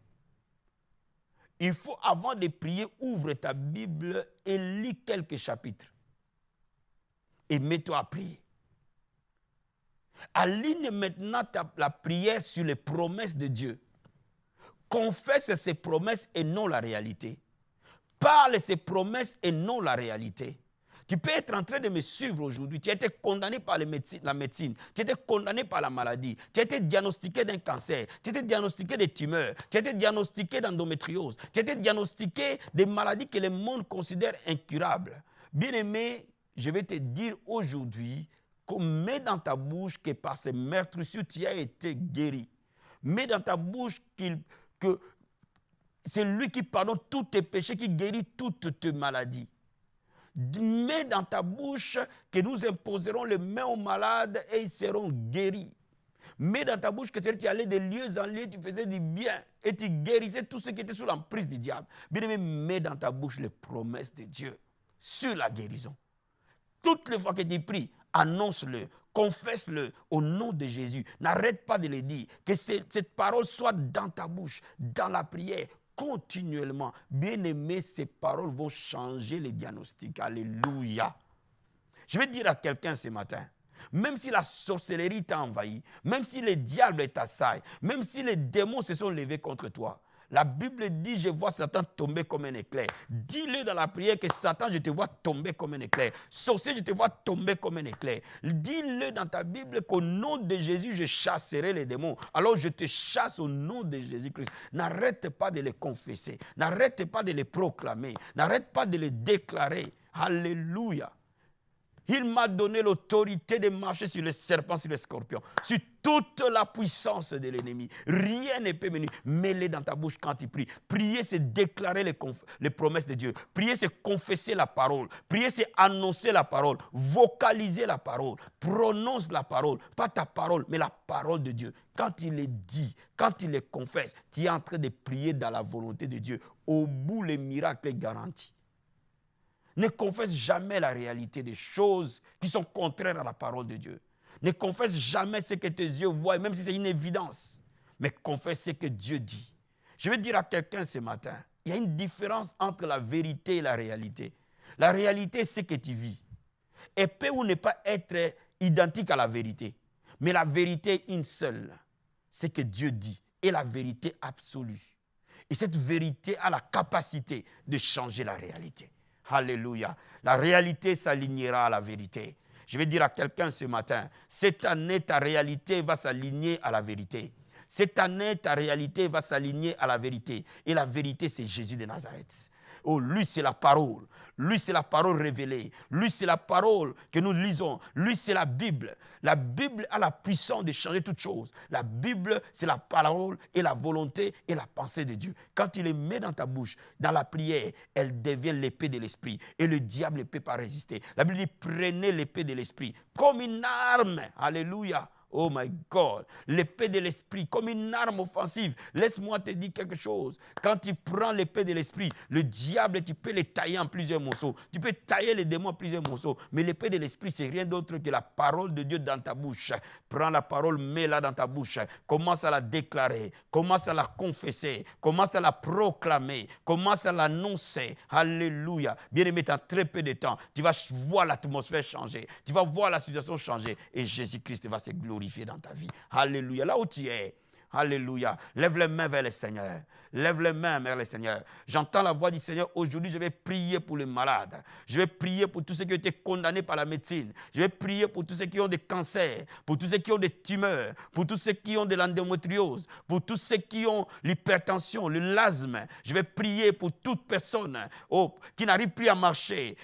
Il faut, avant de prier, ouvre ta Bible et lis quelques chapitres. Et mets-toi à prier. Aligne maintenant la prière sur les promesses de Dieu. Confesse ses promesses et non la réalité. Parle ses promesses et non la réalité. Tu peux être en train de me suivre aujourd'hui. Tu as été condamné par la médecine. Tu as été condamné par la maladie. Tu as été diagnostiqué d'un cancer. Tu as été diagnostiqué de tumeurs. Tu as été diagnostiqué d'endométriose. Tu as été diagnostiqué des maladies que le monde considère incurables. Bien-aimé, je vais te dire aujourd'hui qu'on met dans ta bouche que par ces meurtrissures, tu as été guéri. Mets dans ta bouche que c'est lui qui pardonne tous tes péchés, qui guérit toutes tes maladies. Mets dans ta bouche que nous imposerons les mains aux malades et ils seront guéris. Mets dans ta bouche que tu allais de lieu en lieu, tu faisais du bien et tu guérissais tout ce qui était sous l'emprise du diable. Bien-aimé, mets dans ta bouche les promesses de Dieu sur la guérison. Toutes les fois que tu pries, annonce-le, confesse-le au nom de Jésus. N'arrête pas de le dire. Que cette parole soit dans ta bouche, dans la prière, continuellement. Bien-aimé, ces paroles vont changer les diagnostics. Alléluia. Je vais dire à quelqu'un ce matin, même si la sorcellerie t'a envahi, même si les diables t'assaillent, même si les démons se sont levés contre toi, La Bible dit, je vois Satan tomber comme un éclair. Dis-le dans la prière que Satan, je te vois tomber comme un éclair. Sorcier, je te vois tomber comme un éclair. Dis-le dans ta Bible qu'au nom de Jésus, je chasserai les démons. Alors je te chasse au nom de Jésus-Christ. N'arrête pas de les confesser. N'arrête pas de les proclamer. N'arrête pas de les déclarer. Alléluia. Il m'a donné l'autorité de marcher sur les serpents, sur les scorpions, sur toute la puissance de l'ennemi. Rien ne peut venir. Mets-les dans ta bouche quand tu pries. Prier, c'est déclarer les promesses de Dieu. Prier, c'est confesser la parole. Prier, c'est annoncer la parole. Vocaliser la parole. Prononce la parole. Pas ta parole, mais la parole de Dieu. Quand il est dit, quand il est confesse, tu es en train de prier dans la volonté de Dieu. Au bout, le miracle est garanti. Ne confesse jamais la réalité des choses qui sont contraires à la parole de Dieu. Ne confesse jamais ce que tes yeux voient, même si c'est une évidence. Mais confesse ce que Dieu dit. Je vais dire à quelqu'un ce matin, il y a une différence entre la vérité et la réalité. La réalité, c'est ce que tu vis. Elle peut ou ne pas être identique à la vérité. Mais la vérité est une seule. C'est ce que Dieu dit. Et la vérité absolue. Et cette vérité a la capacité de changer la réalité. Alléluia. La réalité s'alignera à la vérité. Je vais dire à quelqu'un ce matin, cette année, ta réalité va s'aligner à la vérité. Cette année, ta réalité va s'aligner à la vérité. Et la vérité, c'est Jésus de Nazareth. Oh, lui, c'est la parole. Lui, c'est la parole révélée. Lui, c'est la parole que nous lisons. Lui, c'est la Bible. La Bible a la puissance de changer toutes choses. La Bible, c'est la parole et la volonté et la pensée de Dieu. Quand il les met dans ta bouche, dans la prière, elle devient l'épée de l'esprit. Et le diable ne peut pas résister. La Bible dit, prenez l'épée de l'esprit comme une arme. Alléluia. Oh my God, l'épée de l'esprit comme une arme offensive. Laisse-moi te dire quelque chose. Quand tu prends l'épée de l'esprit, le diable, tu peux les tailler en plusieurs morceaux. Tu peux tailler les démons en plusieurs morceaux. Mais l'épée de l'esprit, c'est rien d'autre que la parole de Dieu dans ta bouche. Prends la parole, mets-la dans ta bouche. Commence à la déclarer. Commence à la confesser. Commence à la proclamer. Commence à l'annoncer. Alléluia. Bien-aimé, dans très peu de temps, tu vas voir l'atmosphère changer. Tu vas voir la situation changer. Et Jésus-Christ va se glorifier dans ta vie. Alléluia. Là où tu es, alléluia. Lève les mains vers le Seigneur. Lève les mains vers le Seigneur. J'entends la voix du Seigneur. Aujourd'hui, je vais prier pour les malades. Je vais prier pour tous ceux qui ont été condamnés par la médecine. Je vais prier pour tous ceux qui ont des cancers, pour tous ceux qui ont des tumeurs, pour tous ceux qui ont de l'endométriose, pour tous ceux qui ont l'hypertension, l'asthme. Je vais prier pour toute personne qui n'arrive plus à marcher,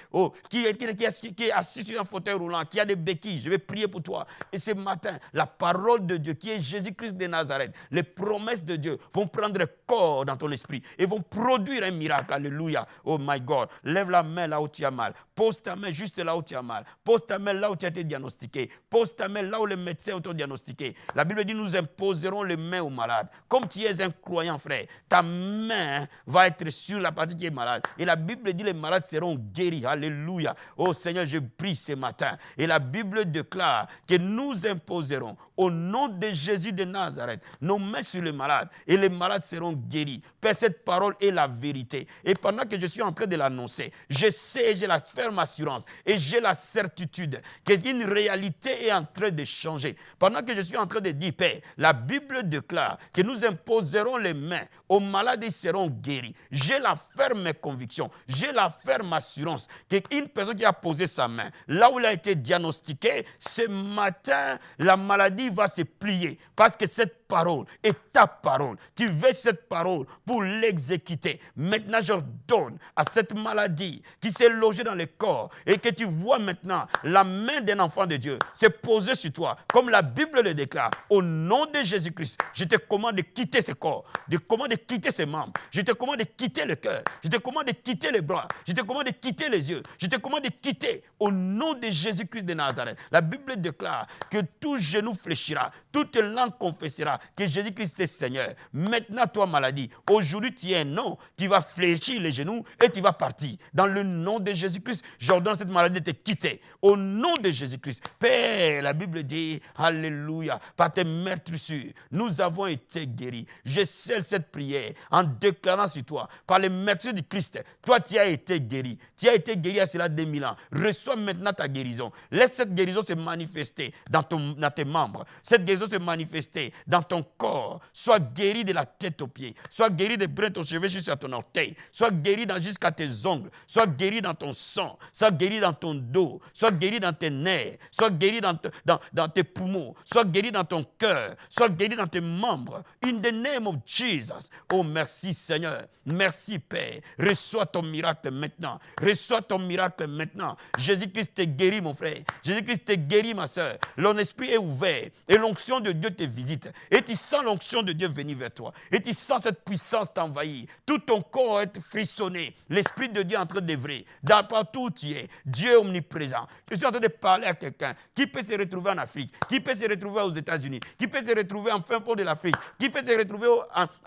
qui est assis sur un fauteuil roulant, qui a des béquilles. Je vais prier pour toi. Et ce matin, la parole de Dieu, qui est Jésus-Christ de Nazareth, les promesses de Dieu vont prendre corps dans ton esprit et vont produire un miracle. Alléluia. Oh my God. Lève la main là où tu as mal. Pose ta main juste là où tu as mal. Pose ta main là où tu as été diagnostiqué. Pose ta main là où les médecins t'ont diagnostiqué. La Bible dit, nous imposerons les mains aux malades. Comme tu es un croyant, frère, ta main va être sur la partie qui est malade. Et la Bible dit, les malades seront guéris. Alléluia. Oh Seigneur, je prie ce matin. Et la Bible déclare que nous imposerons au nom de Jésus de Nazareth nos mains sur les malades. Et les malades seront guéris. Père, cette parole est la vérité. Et pendant que je suis en train de l'annoncer, je sais, j'ai la ferme assurance et j'ai la certitude qu'une réalité est en train de changer. Pendant que je suis en train de dire, Père, la Bible déclare que nous imposerons les mains aux malades, ils seront guéris. J'ai la ferme conviction, j'ai la ferme assurance qu'une personne qui a posé sa main, là où il a été diagnostiqué, ce matin, la maladie va se plier parce que cette parole est ta parole. Tu veux cette parole pour l'exécuter. Maintenant, j'ordonne à cette maladie qui s'est logée dans le corps et que tu vois maintenant la main d'un enfant de Dieu se poser sur toi, comme la Bible le déclare. Au nom de Jésus-Christ, je te commande de quitter ce corps, je te commande de quitter ses membres, je te commande de quitter le cœur, je te commande de quitter les bras, je te commande de quitter les yeux, je te commande de quitter au nom de Jésus-Christ de Nazareth. La Bible déclare que tout genou fléchira, toute langue confessera que Jésus-Christ est Seigneur. Maintenant, toi, maladie, aujourd'hui, tu es un nom, tu vas fléchir les genoux et tu vas partir. Dans le nom de Jésus-Christ, j'ordonne cette maladie de te quitter. Au nom de Jésus-Christ. Père, la Bible dit, alléluia, par tes meurtrissures, nous avons été guéris. Je scelle cette prière en déclarant sur toi, par les meurtrissures du Christ, toi, tu as été guéri. Tu as été guéri à cela 2000 ans. Reçois maintenant ta guérison. Laisse cette guérison se manifester dans tes membres. Cette guérison se manifester dans ton corps. Sois guéri de la tête aux pieds. Sois guéri des brins de ton cheveu jusqu'à ton orteil. Sois guéri jusqu'à tes ongles. Sois guéri dans ton sang. Sois guéri dans ton dos. Sois guéri dans tes nerfs. Sois guéri dans tes poumons. Sois guéri dans ton cœur. Sois guéri dans tes membres. In the name of Jesus. Oh, merci Seigneur. Merci Père. Reçois ton miracle maintenant. Reçois ton miracle maintenant. Jésus-Christ te guérit, mon frère. Jésus-Christ te guérit, ma soeur. Ton esprit est ouvert et l'onction de Dieu te visite. Et tu sens l'onction de Dieu venir vers toi. Et tu sens cette puissance t'envahir. Tout ton corps est frissonné. L'esprit de Dieu est en train d'œuvrer. Partout où tu es, Dieu est omniprésent. Je suis en train de parler à quelqu'un qui peut se retrouver en Afrique, qui peut se retrouver aux États-Unis, qui peut se retrouver en fin fond de l'Afrique, qui peut se retrouver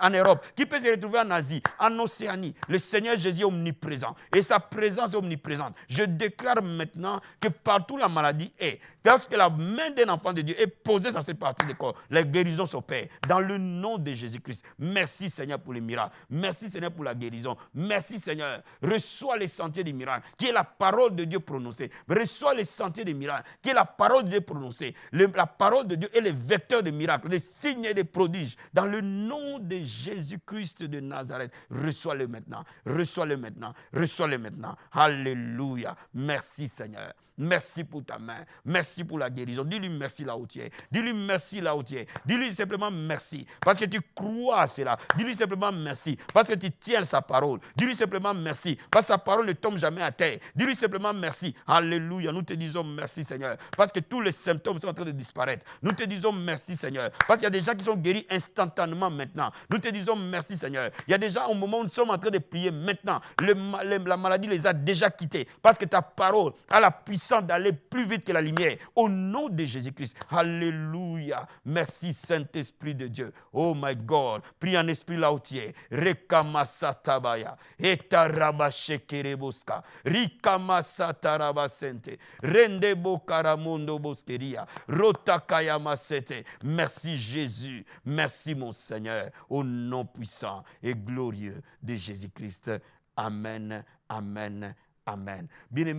en Europe, qui peut se retrouver en Asie, en Océanie. Le Seigneur Jésus est omniprésent. Et sa présence est omniprésente. Je déclare maintenant que partout la maladie est. Lorsque la main d'un enfant de Dieu est posée sur cette partie du corps, les guérisons s'opèrent. Dans le nom de Jésus-Christ. Merci Seigneur pour les miracles. Merci Seigneur pour la guérison. Merci Seigneur. Reçois les sentiers des miracles, qui est la parole de Dieu prononcée. Reçois les sentiers des miracles, qui est la parole de Dieu prononcée. La parole de Dieu est le vecteur des miracles, des signes et des prodiges. Dans le nom de Jésus-Christ de Nazareth, reçois-le maintenant. Reçois-le maintenant. Reçois-le maintenant. Alléluia. Merci Seigneur. Merci pour ta main. Merci pour la guérison. Dis-lui merci là où tu es. Dis-lui merci là où tu es. Dis-lui simplement merci parce que tu crois à cela. Dis-lui simplement merci parce que tu tiens sa parole. Dis-lui simplement merci parce que sa parole ne tombe jamais à terre. Dis-lui simplement merci. Alléluia. Nous te disons merci Seigneur parce que tous les symptômes sont en train de disparaître. Nous te disons merci Seigneur parce qu'il y a des gens qui sont guéris instantanément maintenant. Nous te disons merci Seigneur. Il y a des gens au moment où nous sommes en train de prier maintenant. La maladie les a déjà quittés parce que ta parole a la puissance d'aller plus vite que la lumière. Au nom de Jésus-Christ. Alléluia. Merci Saint-Esprit de Dieu. Oh my God. Prie en esprit là où tu es. Rekamasatabaya. Etarabashekereboska. Rikamasatarabasente. Rendebo karamondo boskeria. Rotakayamasete. Merci Jésus. Merci mon Seigneur. Au nom puissant et glorieux de Jésus-Christ. Amen. Amen. Amen. Bien-aimé.